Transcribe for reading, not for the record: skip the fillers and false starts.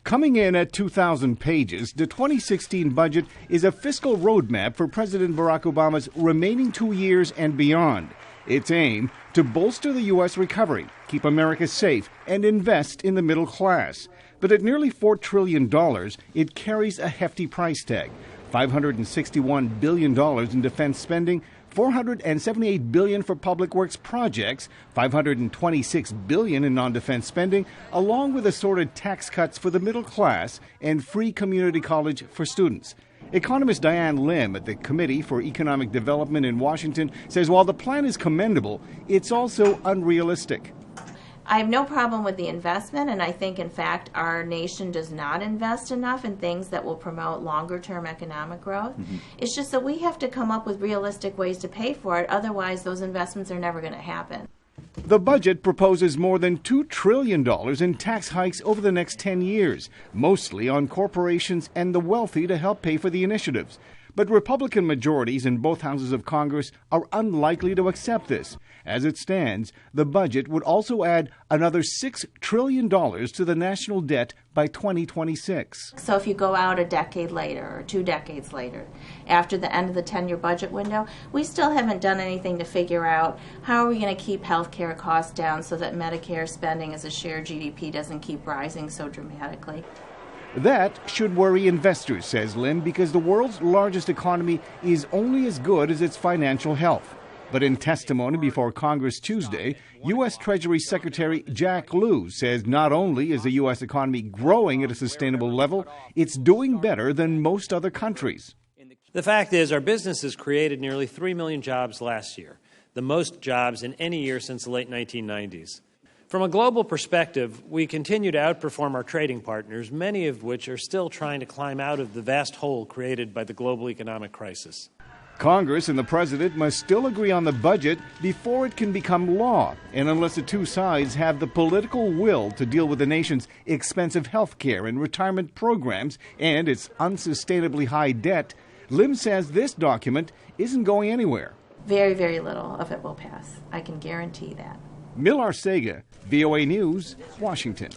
Coming in at 2,000 pages, the 2016 budget is a fiscal roadmap for President Barack Obama's remaining 2 years and beyond. Its aim to bolster the U.S. recovery, keep America safe, and invest in the middle class. But at nearly $4 trillion, it carries a hefty price tag. $561 billion in defense spending, $478 billion for public works projects, $526 billion in non-defense spending, along with assorted tax cuts for the middle class and free community college for students. Economist Diane Lim at the Committee for Economic Development in Washington says while the plan is commendable, it's also unrealistic. I have no problem with the investment, and I think, in fact, our nation does not invest enough in things that will promote longer-term economic growth. It's just that we have to come up with realistic ways to pay for it, otherwise those investments are never going to happen. The budget proposes more than $2 trillion in tax hikes over the next 10 years, mostly on corporations and the wealthy to help pay for the initiatives. But Republican majorities in both houses of Congress are unlikely to accept this. As it stands, the budget would also add another $6 trillion to the national debt by 2026. So if you go out a decade later or 2 decades later, after the end of the 10-year budget window, we still haven't done anything to figure out how are we going to keep health care costs down so that Medicare spending as a share of GDP doesn't keep rising so dramatically. That should worry investors, says Lim, because the world's largest economy is only as good as its financial health. But in testimony before Congress Tuesday, U.S. Treasury Secretary Jack Lew says not only is the U.S. economy growing at a sustainable level, it's doing better than most other countries. The fact is, our businesses created nearly 3 million jobs last year, the most jobs in any year since the late 1990s. From a global perspective, we continue to outperform our trading partners, many of which are still trying to climb out of the vast hole created by the global economic crisis. Congress and the president must still agree on the budget before it can become law, and unless the two sides have the political will to deal with the nation's expensive health care and retirement programs and its unsustainably high debt, Lim says this document isn't going anywhere. Very, very little of it will pass. I can guarantee that. Mil Arcega, VOA News, Washington.